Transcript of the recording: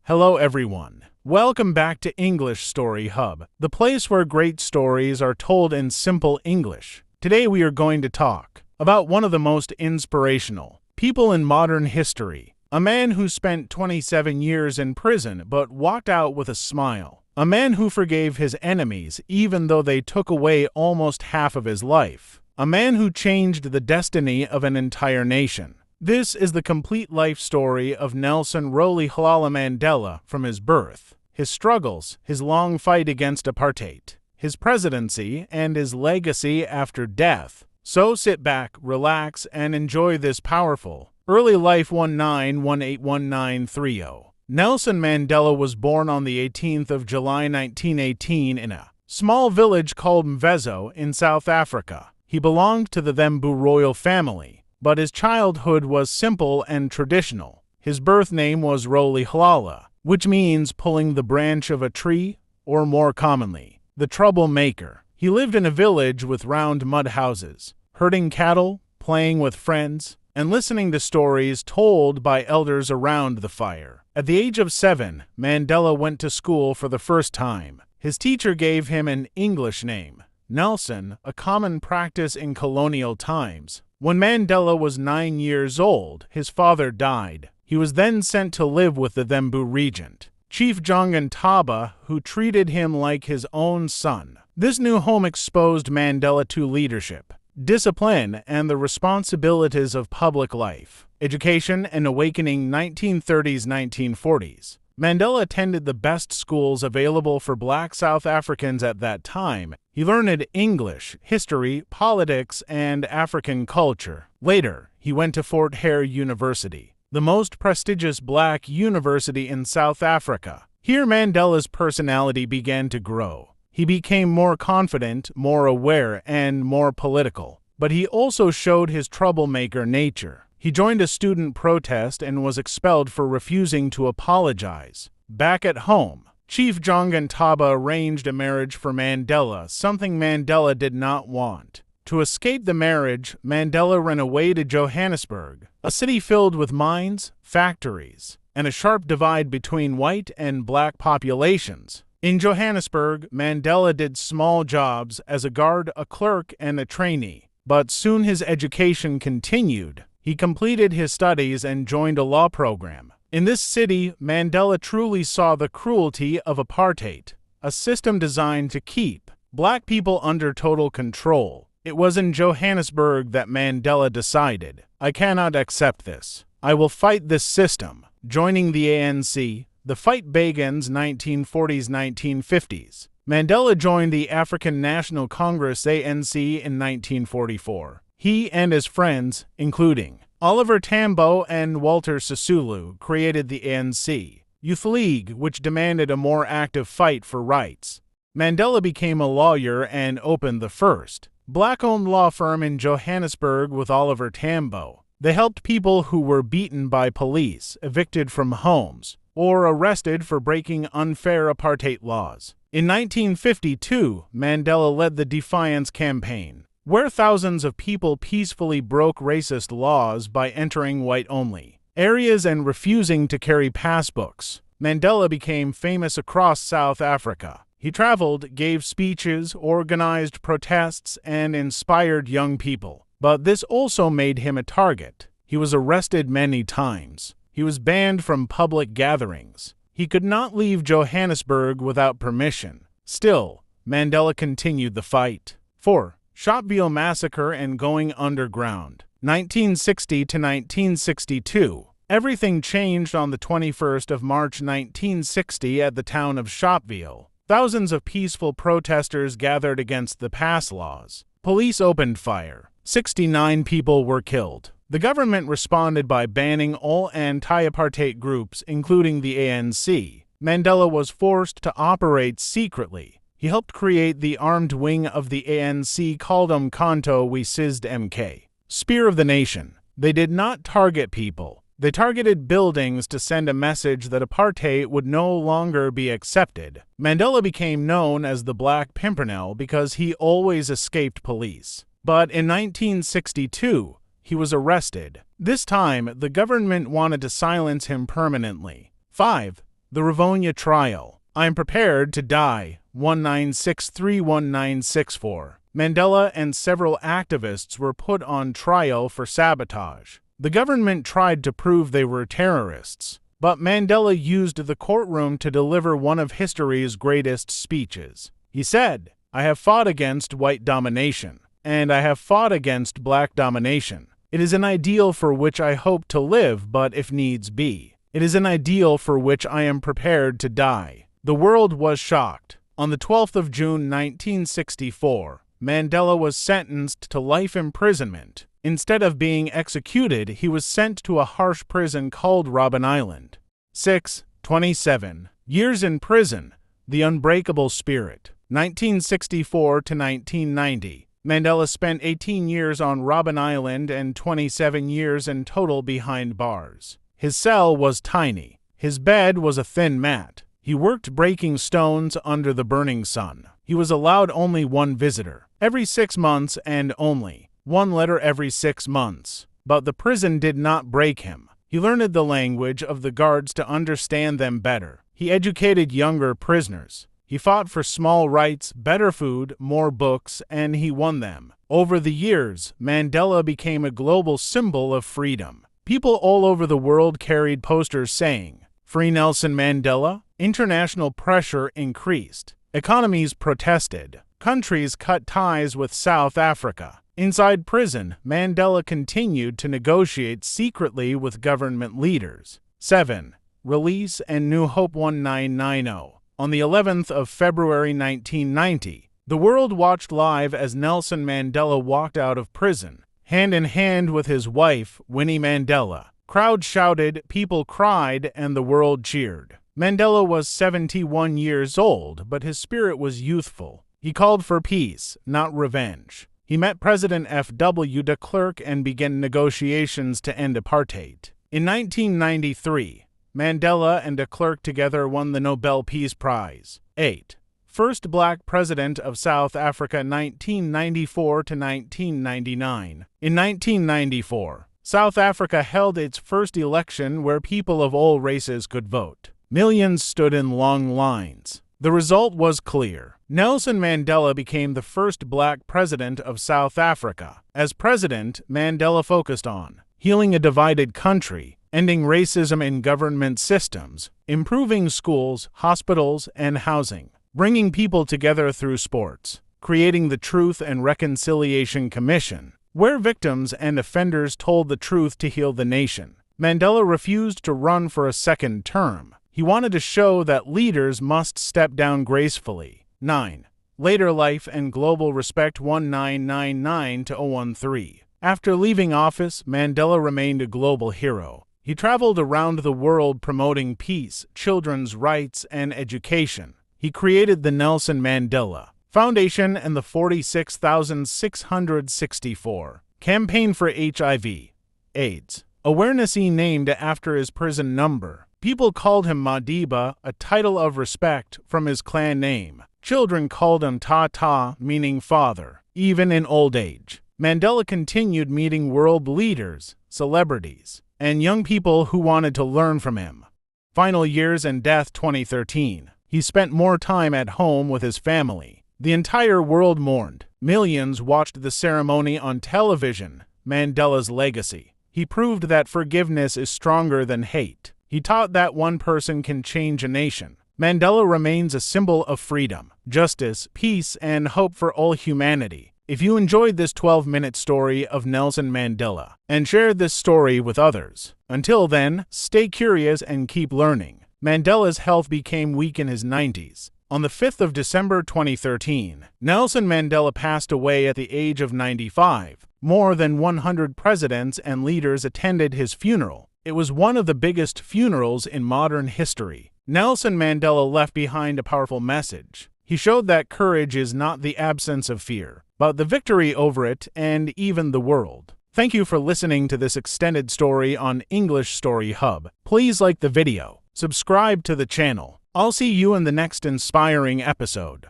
Hello everyone. Welcome back to English Story Hub, the place where great stories are told in simple English. Today we are going to talk about one of the most inspirational people in modern history, a man who spent 27 years in prison but walked out with a smile, a man who forgave his enemies even though they took away almost half of his life, a man who changed the destiny of an entire nation. This is the complete life story of Nelson Mandela from his birth, his struggles, his long fight against apartheid, his presidency, and his legacy after death. So sit back, relax, and enjoy this powerful early life. 19181930. Nelson Mandela was born on the 18th of July 1918 in a small village called Mvezo in South Africa. He belonged to the Thembu royal family, but his childhood was simple and traditional. His birth name was Rolihlala, which means pulling the branch of a tree, or more commonly, the troublemaker. He lived in a village with round mud houses, herding cattle, playing with friends, and listening to stories told by elders around the fire. At the age of 7, Mandela went to school for the first time. His teacher gave him an English name, Nelson, a common practice in colonial times. When Mandela was 9 years old, his father died. He was then sent to live with the Thembu regent, Chief Taba, who treated him like his own son. This new home exposed Mandela to leadership, discipline, and the responsibilities of public life. Education and awakening. 1930s-1940s. Mandela attended the best schools available for black South Africans at that time. He learned English, history, politics, and African culture. Later, he went to Fort Hare University, the most prestigious black university in South Africa. Here Mandela's personality began to grow. He became more confident, more aware, and more political. But he also showed his troublemaker nature. He joined a student protest and was expelled for refusing to apologize. Back at home, Chief Taba arranged a marriage for Mandela, something Mandela did not want. To escape the marriage, Mandela ran away to Johannesburg, a city filled with mines, factories, and a sharp divide between white and black populations. In Johannesburg, Mandela did small jobs as a guard, a clerk, and a trainee. But soon his education continued. He completed his studies and joined a law program. In this city, Mandela truly saw the cruelty of apartheid, a system designed to keep black people under total control. It was in Johannesburg that Mandela decided, "I cannot accept this. I will fight this system." Joining the ANC, the fight begins 1940s-1950s. Mandela joined the African National Congress ANC in 1944. He and his friends, including Oliver Tambo and Walter Sisulu, created the ANC Youth League, which demanded a more active fight for rights. Mandela became a lawyer and opened the first black-owned law firm in Johannesburg with Oliver Tambo. They helped people who were beaten by police, evicted from homes, or arrested for breaking unfair apartheid laws. In 1952, Mandela led the Defiance Campaign, where thousands of people peacefully broke racist laws by entering white-only areas and refusing to carry passbooks. Mandela became famous across South Africa. He traveled, gave speeches, organized protests, and inspired young people. But this also made him a target. He was arrested many times. He was banned from public gatherings. He could not leave Johannesburg without permission. Still, Mandela continued the fight. 4. Sharpeville Massacre and Going Underground. 1960 to 1962. Everything changed on the 21st of March 1960 at the town of Sharpeville. Thousands of peaceful protesters gathered against the pass laws. Police opened fire. 69 people were killed. The government responded by banning all anti-apartheid groups, including the ANC. Mandela was forced to operate secretly. He helped create the armed wing of the ANC called Umkhonto we Sizwe MK, Spear of the Nation. They did not target people. They targeted buildings to send a message that apartheid would no longer be accepted. Mandela became known as the Black Pimpernel because he always escaped police. But in 1962, he was arrested. This time, the government wanted to silence him permanently. 5. The Rivonia Trial. I am prepared to die. 1963-1964. Mandela and several activists were put on trial for sabotage. The government tried to prove they were terrorists, but Mandela used the courtroom to deliver one of history's greatest speeches. He said, "I have fought against white domination, and I have fought against black domination. It is an ideal for which I hope to live, but if needs be, it is an ideal for which I am prepared to die." The world was shocked. On the 12th of June 1964, Mandela was sentenced to life imprisonment. Instead of being executed, he was sent to a harsh prison called Robben Island. 27 years in prison. The Unbreakable Spirit. 1964 to 1990. Mandela spent 18 years on Robben Island and 27 years in total behind bars. His cell was tiny. His bed was a thin mat. He worked breaking stones under the burning sun. He was allowed only one visitor every 6 months and only one letter every 6 months. But the prison did not break him. He learned the language of the guards to understand them better. He educated younger prisoners. He fought for small rights, better food, more books, and he won them. Over the years, Mandela became a global symbol of freedom. People all over the world carried posters saying, "Free Nelson Mandela." International pressure increased. Economies protested. Countries cut ties with South Africa. Inside prison, Mandela continued to negotiate secretly with government leaders. 7. Release and New Hope. 1990. On the 11th of February 1990, the world watched live as Nelson Mandela walked out of prison, hand in hand with his wife, Winnie Mandela. Crowds shouted, people cried, and the world cheered. Mandela was 71 years old, but his spirit was youthful. He called for peace, not revenge. He met President F.W. de Klerk and began negotiations to end apartheid. In 1993, Mandela and de Klerk together won the Nobel Peace Prize. 8. First black president of South Africa 1994 to 1999. In 1994, South Africa held its first election where people of all races could vote. Millions stood in long lines. The result was clear. Nelson Mandela became the first black president of South Africa. As president, Mandela focused on healing a divided country, ending racism in government systems, improving schools, hospitals, and housing, bringing people together through sports, creating the Truth and Reconciliation Commission, where victims and offenders told the truth to heal the nation. Mandela refused to run for a second term. He wanted to show that leaders must step down gracefully. 9. Later life and global respect. 1999 to 013. After leaving office, Mandela remained a global hero. He traveled around the world promoting peace, children's rights, and education. He created the Nelson Mandela Foundation and the 46,664 Campaign for HIV/AIDS awareness. He named after his prison number. People called him Madiba, a title of respect from his clan name. Children called him Tata, meaning father, even in old age. Mandela continued meeting world leaders, celebrities, and young people who wanted to learn from him. Final years and death. 2013. He spent more time at home with his family. The entire world mourned. Millions watched the ceremony on television. Mandela's legacy. He proved that forgiveness is stronger than hate. He taught that one person can change a nation. Mandela remains a symbol of freedom, justice, peace, and hope for all humanity. If you enjoyed this 12-minute story of Nelson Mandela and shared this story with others, until then, stay curious and keep learning. Mandela's health became weak in his 90s. On the 5th of December 2013, Nelson Mandela passed away at the age of 95. More than 100 presidents and leaders attended his funeral. It was one of the biggest funerals in modern history. Nelson Mandela left behind a powerful message. He showed that courage is not the absence of fear, but the victory over it and even the world. Thank you for listening to this extended story on English Story Hub. Please like the video, subscribe to the channel. I'll see you in the next inspiring episode.